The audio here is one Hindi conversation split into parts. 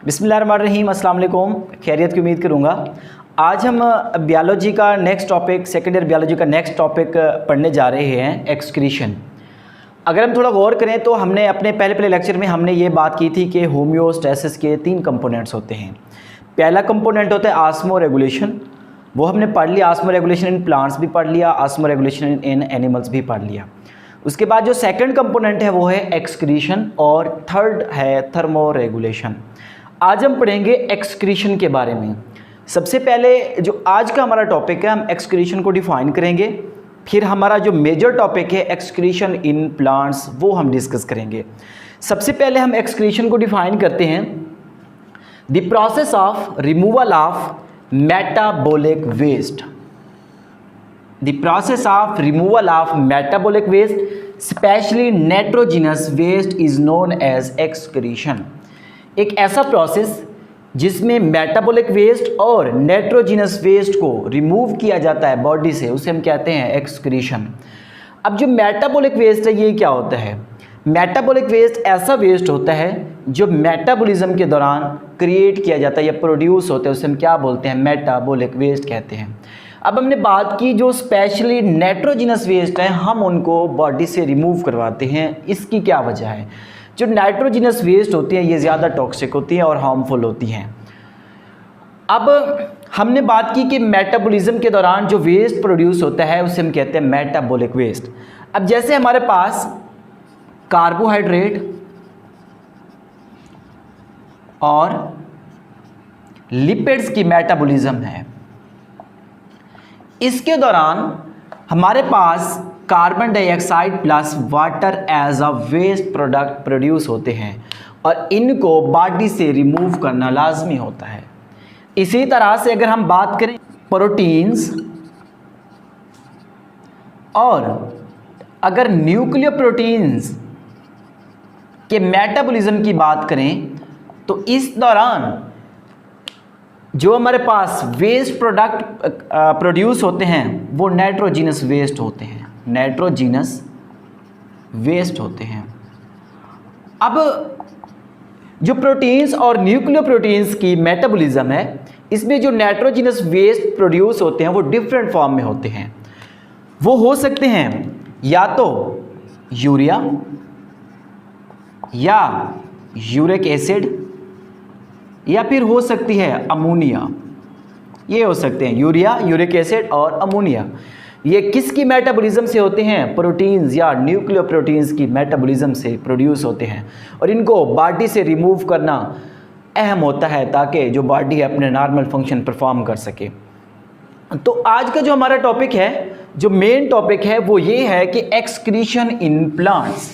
बिस्मिल्लाहिर्रहमानिर्रहीम, अस्सलाम वालेकुम। खैरियत की उम्मीद करूँगा। आज हम बायोलॉजी का next topic, second year biology का नेक्स्ट टॉपिक पढ़ने जा रहे हैं, एक्सक्रीशन। अगर हम थोड़ा गौर करें तो हमने अपने पहले लेक्चर में हमने ये बात की थी कि होम्योस्टैसिस के 3 कंपोनेंट्स होते हैं। पहला कंपोनेंट होता है ऑस्मो रेगुलेशन, वो हमने पढ़ लिया। ऑस्मो रेगुलेशन इन प्लांट्स भी पढ़ लिया, ऑस्मो रेगुलेशन इन एनिमल्स भी पढ़ लिया। उसके बाद जो सेकंड कंपोनेंट है वो है एक्सक्रीशन और थर्ड है थर्मो रेगुलेशन। आज हम पढ़ेंगे एक्सक्रीशन के बारे में। सबसे पहले जो आज का हमारा टॉपिक है, हम एक्सक्रीशन को डिफाइन करेंगे। फिर हमारा जो मेजर टॉपिक है एक्सक्रीशन इन प्लांट्स, वो हम डिस्कस करेंगे। सबसे पहले हम एक्सक्रीशन को डिफाइन करते हैं, the process of removal of metabolic waste. The process of removal of metabolic waste, specially nitrogenous waste, is known as excretion. एक ऐसा प्रोसेस जिसमें मेटाबॉलिक वेस्ट और नाइट्रोजनस वेस्ट को रिमूव किया जाता है बॉडी से, उसे हम कहते हैं एक्सक्रीशन। अब जो मेटाबॉलिक वेस्ट है ये क्या होता है? मेटाबॉलिक वेस्ट ऐसा वेस्ट होता है जो मेटाबॉलिज्म के दौरान क्रिएट किया जाता है या प्रोड्यूस होता है, उसे हम क्या बोलते हैं? मेटाबॉलिक वेस्ट कहते हैं। अब हमने बात की जो स्पेशली नाइट्रोजनस वेस्ट है, हम उनको बॉडी से रिमूव करवाते हैं। इसकी क्या वजह है? जो नाइट्रोजनस वेस्ट होती हैं ये ज़्यादा टॉक्सिक होती हैं और हार्मफुल होती हैं। अब हमने बात की कि मेटाबॉलिज्म के दौरान जो वेस्ट प्रोड्यूस होता है उसे हम कहते हैं मेटाबॉलिक वेस्ट। अब जैसे हमारे पास कार्बोहाइड्रेट और लिपिड्स की मेटाबॉलिज्म है, इसके दौरान हमारे पास carbon dioxide plus water as a waste product produce होते हैं और इनको बॉडी से रिमूव करना लाजमी होता है। इसी तरह से अगर हम बात करें प्रोटीन्स और अगर न्यूक्लियर प्रोटीन्स के मेटाबॉलिज्म की बात करें तो इस दौरान जो हमारे पास वेस्ट प्रोडक्ट प्रोड्यूस होते हैं वो नाइट्रोजनस वेस्ट होते हैं, नाइट्रोजनस वेस्ट होते हैं। अब जो प्रोटीन्स और न्यूक्लियर प्रोटीन्स की मेटाबॉलिज्म है, इसमें जो नाइट्रोजनस वेस्ट प्रोड्यूस होते हैं वो डिफरेंट फॉर्म में होते हैं। वो हो सकते हैं या तो यूरिया या यूरिक एसिड या फिर हो सकती है अमोनिया। ये हो सकते हैं यूरिया, यूरिक एसिड और अमोनिया। ये किसकी मेटाबॉलिज्म से होते हैं? प्रोटीन्स या न्यूक्लियर प्रोटीन्स की मेटाबॉलिज्म से प्रोड्यूस होते हैं और इनको बॉडी से रिमूव करना अहम होता है ताकि जो बॉडी है अपने नॉर्मल फंक्शन परफॉर्म कर सके। तो आज का जो हमारा टॉपिक है, जो मेन टॉपिक है वो ये है कि एक्सक्रीशन इन प्लांट्स,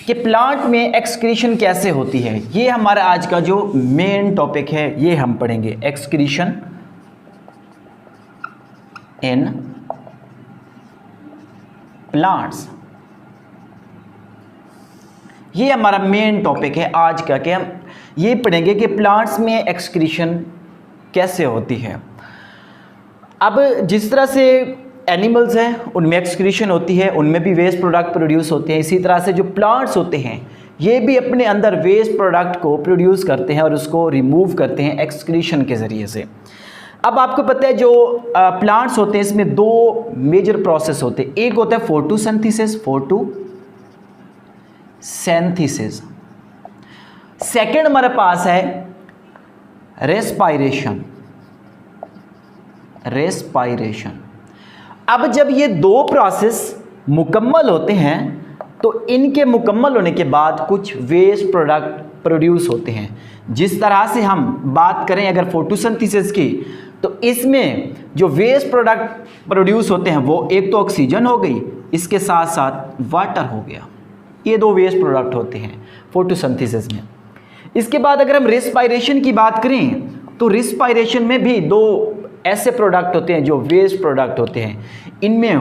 कि प्लांट में एक्सक्रीशन कैसे होती है। ये हमारा आज का जो मेन टॉपिक है, ये हम पढ़ेंगे, एक्सक्रीशन इन प्लांट्स। ये हमारा मेन टॉपिक है आज का, कि हम ये पढ़ेंगे कि प्लांट्स में एक्सक्रीशन कैसे होती है। अब जिस तरह से एनिमल्स हैं उनमें एक्सक्रीशन होती है, उनमें भी वेस्ट प्रोडक्ट प्रोड्यूस होते हैं, इसी तरह से जो प्लांट्स होते हैं ये भी अपने अंदर वेस्ट प्रोडक्ट को प्रोड्यूस करते हैं और उसको रिमूव करते हैं एक्सक्रीशन के ज़रिए से। अब आपको पता है जो प्लांट्स होते हैं इसमें 2 मेजर प्रोसेस होते हैं। एक होता है फोटोसिंथेसिस, फोटोसिंथेसिस। सेकेंड हमारे पास है रेस्पायरेशन, रेस्पायरेशन। अब जब ये 2 प्रोसेस मुकम्मल होते हैं तो इनके मुकम्मल होने के बाद कुछ वेस्ट प्रोडक्ट प्रोड्यूस होते हैं। जिस तरह से हम बात करें अगर फोटोसिंथेसिस की, तो इसमें जो वेस्ट प्रोडक्ट प्रोड्यूस होते हैं वो एक तो ऑक्सीजन हो गई, इसके साथ साथ वाटर हो गया। ये 2 वेस्ट प्रोडक्ट होते हैं फोटोसिंथेसिस में। इसके बाद अगर हम रेस्पायरेशन की बात करें तो रेस्पायरेशन में भी 2 ऐसे प्रोडक्ट होते हैं जो वेस्ट प्रोडक्ट होते हैं। इनमें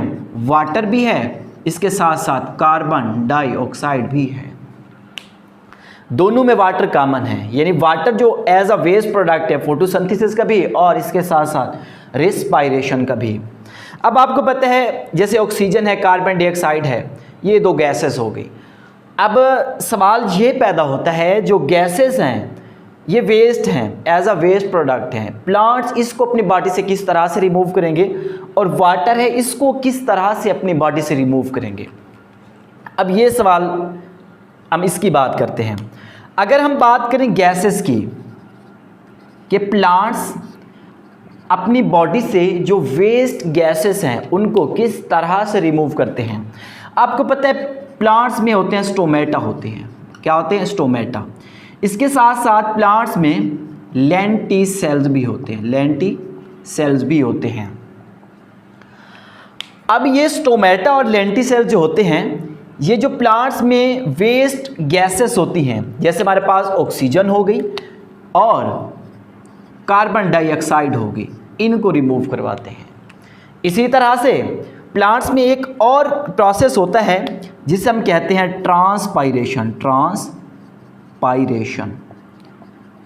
वाटर भी है, इसके साथ साथ कार्बन डाइऑक्साइड भी है। दोनों में वाटर कॉमन है, यानी वाटर जो एज अ वेस्ट प्रोडक्ट है फोटोसिंथेसिस का भी और इसके साथ साथ रेस्पायरेशन का भी। अब आपको पता है जैसे ऑक्सीजन है, कार्बन डाइऑक्साइड है, ये 2 गैसेस हो गई। अब सवाल ये पैदा होता है, जो गैसेस हैं ये वेस्ट हैं, एज अ वेस्ट प्रोडक्ट हैं, प्लांट्स इसको अपनी बॉडी से किस तरह से रिमूव करेंगे, और वाटर है इसको किस तरह से अपनी बॉडी से रिमूव करेंगे। अब ये सवाल हम इसकी बात करते हैं। अगर हम बात करें गैसेस की, कि प्लांट्स अपनी बॉडी से जो वेस्ट गैसेस हैं उनको किस तरह से रिमूव करते हैं। आपको पता है प्लांट्स में होते हैं स्टोमेटा होते हैं, क्या होते हैं, स्टोमेटा। इसके साथ साथ प्लांट्स में लेंटिसेल्स भी होते हैं, लेंटिसेल्स भी होते हैं। अब ये स्टोमेटा और लेंटिसेल्स जो होते हैं, ये जो प्लांट्स में वेस्ट गैसेस होती हैं, जैसे हमारे पास ऑक्सीजन हो गई और कार्बन डाइऑक्साइड हो गई, इनको रिमूव करवाते हैं। इसी तरह से प्लांट्स में एक और प्रोसेस होता है जिसे हम कहते हैं ट्रांसपायरेशन।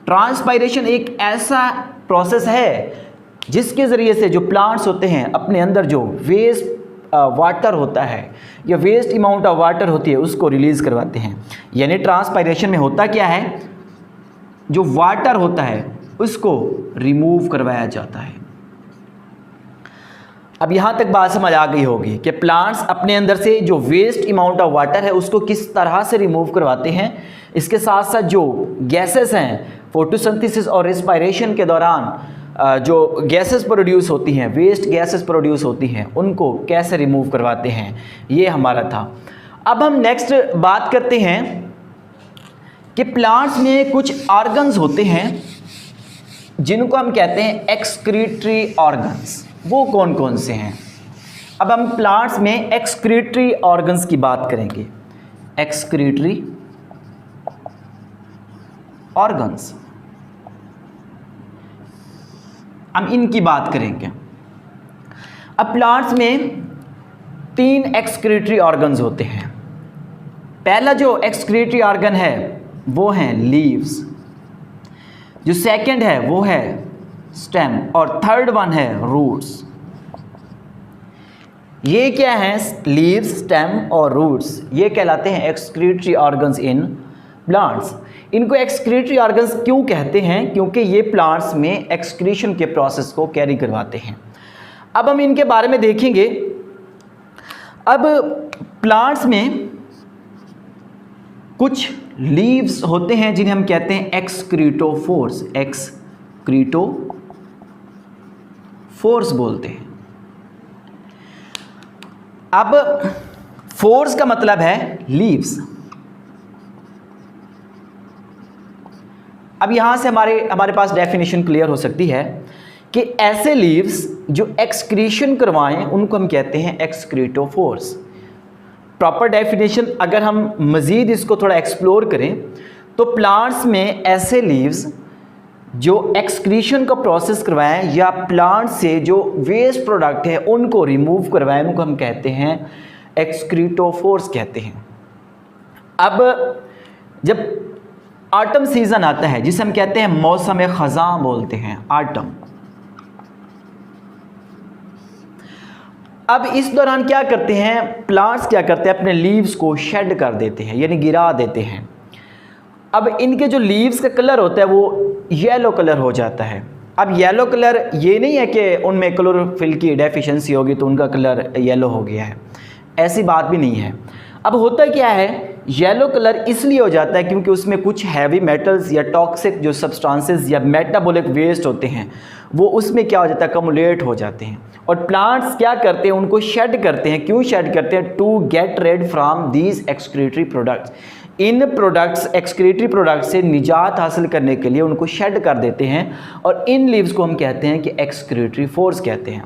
ट्रांसपायरेशन एक ऐसा प्रोसेस है जिसके ज़रिए से जो प्लांट्स होते हैं अपने अंदर जो वेस्ट वाटर होता है या वेस्ट अमाउंट ऑफ वाटर होती है उसको रिलीज़ करवाते हैं। यानी ट्रांसपायरेशन में होता क्या है, जो वाटर होता है उसको रिमूव करवाया जाता है। अब यहाँ तक बात समझ आ गई होगी कि प्लांट्स अपने अंदर से जो वेस्ट अमाउंट ऑफ वाटर है उसको किस तरह से रिमूव करवाते हैं। इसके साथ साथ जो गैसेस हैं, फोटोसिंथेसिस और रेस्पिरेशन के दौरान जो गैसेस प्रोड्यूस होती हैं, वेस्ट गैसेस प्रोड्यूस होती हैं, उनको कैसे रिमूव करवाते हैं, ये हमारा था। अब हम नेक्स्ट बात करते हैं कि प्लांट्स में कुछ ऑर्गन्स होते हैं जिनको हम कहते हैं एक्सक्रीटरी ऑर्गन्स। वो कौन कौन से हैं। अब हम प्लांट्स में एक्सक्रीटरी ऑर्गन्स की बात करेंगे। एक्सक्रीटरी ऑर्गन्स, हम इनकी बात करेंगे। अब प्लांट्स में 3 एक्सक्रीटरी ऑर्गन्स होते हैं। पहला जो एक्सक्रीटरी ऑर्गन है वो है लीव्स, जो सेकंड है वो है स्टेम, और थर्ड वन है रूट्स। ये क्या है, लीव्स, स्टेम और रूट्स, ये कहलाते हैं एक्सक्रीटरी ऑर्गन्स इन प्लांट्स। इनको एक्सक्रीटरी ऑर्गन्स क्यों कहते हैं, क्योंकि ये प्लांट्स में एक्सक्रीशन के प्रोसेस को कैरी करवाते हैं। अब हम इनके बारे में देखेंगे। अब प्लांट्स में कुछ लीव्स होते हैं जिन्हें हम कहते हैं एक्सक्रीटोफोर्स, एक्सक्रीटोफोर्स बोलते हैं। अब फोर्स का मतलब है लीव्स। अब यहां से हमारे पास डेफिनेशन क्लियर हो सकती है कि ऐसे लीव्स जो एक्सक्रीशन करवाएं उनको हम कहते हैं एक्सक्रीटोफोर्स। प्रॉपर डेफिनेशन अगर हम मज़ीद इसको थोड़ा एक्सप्लोर करें तो प्लांट्स में ऐसे लीव्स जो एक्सक्रीशन का प्रोसेस करवाएं या प्लांट से जो वेस्ट प्रोडक्ट है उनको रिमूव करवाएं, उनको हम कहते हैं एक्सक्रीटोफोर्स कहते हैं। अब जब ऑटम सीज़न आता है जिसे हम कहते हैं मौसम ख़ज़ां बोलते हैं, ऑटम। अब इस दौरान क्या करते हैं प्लांट्स, क्या करते हैं अपने लीव्स को शेड कर देते हैं, यानी गिरा देते हैं। अब इनके जो लीव्स का कलर होता है वो येलो कलर हो जाता है। अब येलो कलर ये नहीं है कि उनमें क्लोरोफिल की डेफिशिएंसी होगी तो उनका कलर येलो हो गया है, ऐसी बात भी नहीं है। अब होता क्या है, येलो कलर इसलिए हो जाता है क्योंकि उसमें कुछ हैवी मेटल्स या टॉक्सिक जो सब्सटेंसेस या मेटाबॉलिक वेस्ट होते हैं वो उसमें क्या हो जाता है, कमुलेट हो जाते हैं। और प्लांट्स क्या करते हैं, उनको शेड करते हैं। क्यों शेड करते हैं? To get rid from these excretory products. In products, excretory product से निजात हासिल करने के लिए उनको शेड कर देते हैं और इन लीव्स को हम कहते हैं कि एक्सक्रीटरी फोर्स कहते हैं।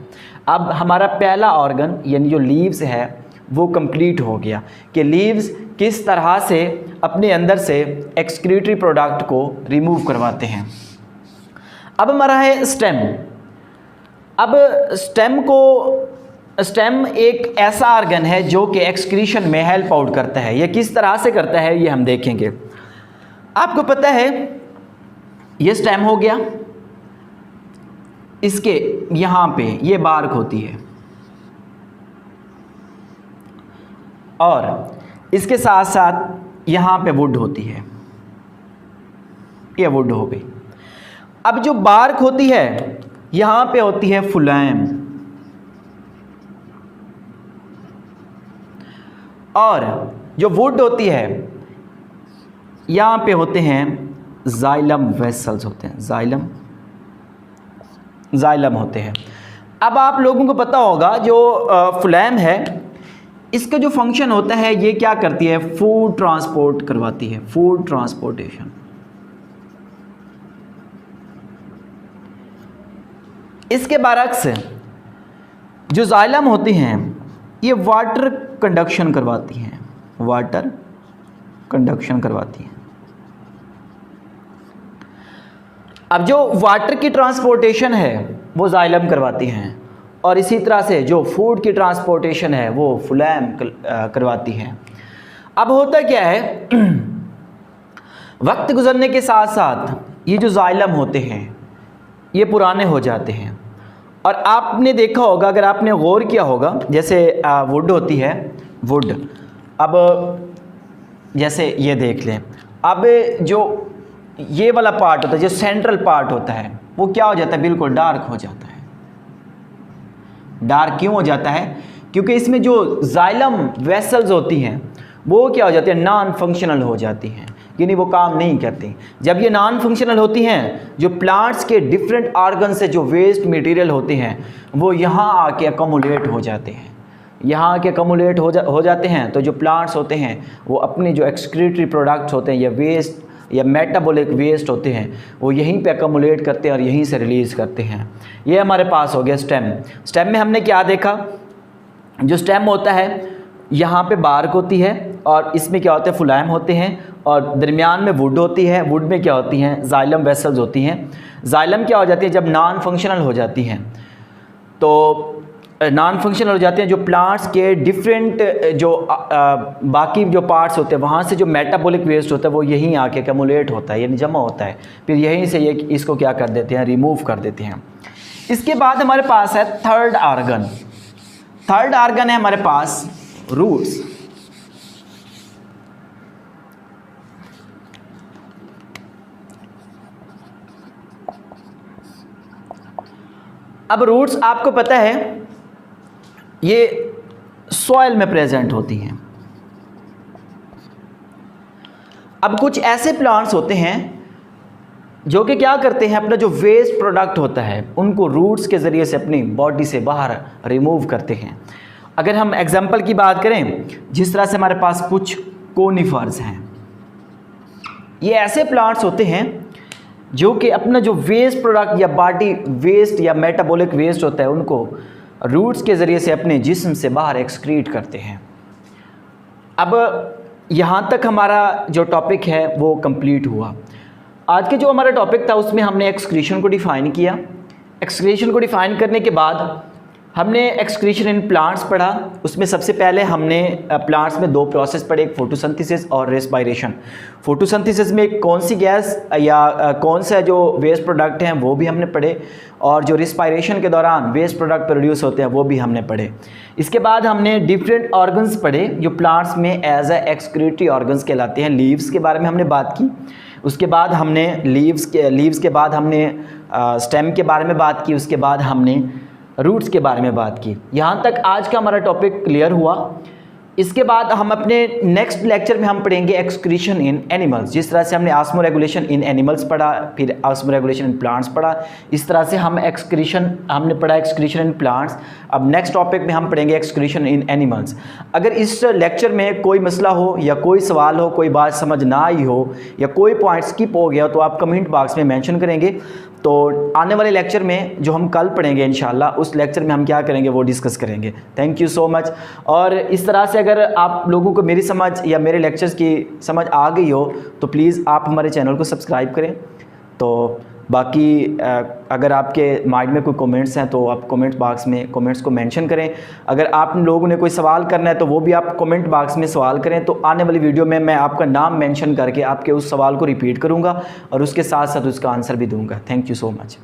अब हमारा पहला ऑर्गन यानी जो लीव्स है वो कंप्लीट हो गया कि लीव्स किस तरह से अपने अंदर से एक्सक्रीटरी प्रोडक्ट को रिमूव करवाते हैं। अब हमारा है स्टेम। अब स्टेम एक ऐसा ऑर्गन है जो कि एक्सक्रीशन में हेल्प आउट करता है। यह किस तरह से करता है ये हम देखेंगे। आपको पता है ये स्टेम हो गया, इसके यहाँ पे ये बार्क होती है और इसके साथ साथ यहाँ पे वुड होती है, ये वुड हो गई। अब जो बार्क होती है यहाँ पे होती है फ्लोएम, और जो वुड होती है यहाँ पे होते हैं जाइलम वेसल्स होते हैं, जाइलम होते हैं। अब आप लोगों को पता होगा जो फ्लोएम है इसका जो फंक्शन होता है ये क्या करती है, फूड ट्रांसपोर्ट करवाती है, फूड ट्रांसपोर्टेशन। इसके बरअक्स जो जाइलम होती हैं ये वाटर कंडक्शन करवाती हैं, वाटर कंडक्शन करवाती हैं। अब जो वाटर की ट्रांसपोर्टेशन है वो जाइलम करवाती हैं, और इसी तरह से जो फूड की ट्रांसपोर्टेशन है वो फ्लोएम करवाती हैं। अब होता क्या है, वक्त गुजरने के साथ साथ ये जो जाइलम होते हैं ये पुराने हो जाते हैं, और आपने देखा होगा, अगर आपने गौर किया होगा, जैसे वुड होती है, वुड, अब जैसे ये देख लें, अब जो ये वाला पार्ट होता है, जो सेंट्रल पार्ट होता है वो क्या हो जाता है, बिल्कुल डार्क हो जाता है। डार्क क्यों हो जाता है, क्योंकि इसमें जो जाइलम वेसल्स होती हैं वो क्या हो जाती है, नॉन फंक्शनल हो जाती हैं, यानी वो काम नहीं करती। जब ये नॉन फंक्शनल होती हैं, जो प्लांट्स के डिफरेंट ऑर्गन से जो वेस्ट मटेरियल होते हैं वो यहाँ आके अकोमुलेट हो जाते हैं, यहाँ आके अकोमुलेट हो जाते हैं। तो जो प्लांट्स होते हैं वो अपने जो एक्सक्रीटरी प्रोडक्ट्स होते हैं या वेस्ट या मेटाबॉलिक वेस्ट होते हैं वो यहीं पे अकोमुलेट करते हैं और यहीं से रिलीज़ करते हैं। ये हमारे पास हो गया स्टेम। स्टेम में हमने क्या देखा, जो स्टेम होता है यहाँ पे बार्क होती है, और इसमें क्या होते हैं, फ्लोएम होते हैं, और दरमियान में वुड होती है। वुड में क्या होती हैं, जाइलम वेसल्स होती हैं। जाइलम क्या हो जाती है, जब नॉन फंक्शनल हो जाती हैं, तो नॉन फंक्शनल हो जाते हैं, जो प्लांट्स के डिफरेंट जो बाकी जो पार्ट्स होते हैं वहाँ से जो मेटाबॉलिक वेस्ट होता है वो यहीं आके एक्युमुलेट होता है, यानी जमा होता है, फिर यहीं से ये इसको क्या कर देते हैं, रिमूव कर देते हैं। इसके बाद हमारे पास है थर्ड आर्गन। थर्ड आर्गन है हमारे पास रूट्स। अब रूट्स आपको पता है ये सॉइल में प्रेजेंट होती हैं। अब कुछ ऐसे प्लांट्स होते हैं जो कि क्या करते हैं, अपना जो वेस्ट प्रोडक्ट होता है उनको रूट्स के ज़रिए से अपनी बॉडी से बाहर रिमूव करते हैं। अगर हम एग्जांपल की बात करें, जिस तरह से हमारे पास कुछ कोनिफर्स हैं, ये ऐसे प्लांट्स होते हैं जो कि अपना जो वेस्ट प्रोडक्ट या बॉडी वेस्ट या मेटाबॉलिक वेस्ट होता है उनको रूट्स के ज़रिए से अपने जिस्म से बाहर एक्सक्रीट करते हैं। अब यहाँ तक हमारा जो टॉपिक है वो कंप्लीट हुआ। आज के जो हमारा टॉपिक था उसमें हमने एक्सक्रीशन को डिफ़ाइन किया। एक्सक्रीशन को डिफ़ाइन करने के बाद हमने एक्सक्रीशन इन प्लांट्स पढ़ा। उसमें सबसे पहले हमने प्लांट्स में दो प्रोसेस पढ़े, एक फोटोसिंथेसिस और रेस्पिरेशन। फोटोसिंथेसिस में कौन सी गैस या कौन सा जो वेस्ट प्रोडक्ट हैं वो भी हमने पढ़े, और जो रेस्पिरेशन के दौरान वेस्ट प्रोडक्ट प्रोड्यूस होते हैं वो भी हमने पढ़े। इसके बाद हमने डिफरेंट ऑर्गन्स पढ़े जो प्लांट्स में एज ए एक्सक्रीटरी ऑर्गन्स कहलाते हैं। लीव्स के बारे में हमने बात की। उसके बाद हमने लीव्स के बाद हमने स्टेम के बारे में बात की। उसके बाद हमने रूट्स के बारे में बात की। यहाँ तक आज का हमारा टॉपिक क्लियर हुआ। इसके बाद हम अपने नेक्स्ट लेक्चर में हम पढ़ेंगे एक्सक्रीशन इन एनिमल्स। जिस तरह से हमने ऑस्मो रेगुलेशन इन एनिमल्स पढ़ा, फिर ऑस्मो रेगुलेशन इन प्लांट्स पढ़ा, इस तरह से हमने पढ़ा एक्सक्रीशन इन प्लांट्स। अब नेक्स्ट टॉपिक में हम पढ़ेंगे एक्सक्रीशन इन एनिमल्स। अगर इस लेक्चर में कोई मसला हो या कोई सवाल हो, कोई बात समझ ना आई हो या कोई पॉइंट स्किप हो गया तो आप कमेंट बॉक्स में मेंशन करेंगे। तो आने वाले लेक्चर में जो हम कल पढ़ेंगे इंशाल्लाह, उस लेक्चर में हम क्या करेंगे वो डिस्कस करेंगे। Thank you so much. और इस तरह से अगर आप लोगों को मेरी समझ या मेरे लेक्चर्स की समझ आ गई हो तो प्लीज़ आप हमारे चैनल को सब्सक्राइब करें। तो बाकी अगर आपके माइंड में कोई कमेंट्स हैं तो आप कमेंट बॉक्स में कमेंट्स को मेंशन करें। अगर आप लोगों ने कोई सवाल करना है तो वो भी आप कमेंट बॉक्स में सवाल करें। तो आने वाली वीडियो में मैं आपका नाम मेंशन करके आपके उस सवाल को रिपीट करूंगा और उसके साथ साथ उसका आंसर भी दूंगा। Thank you so much.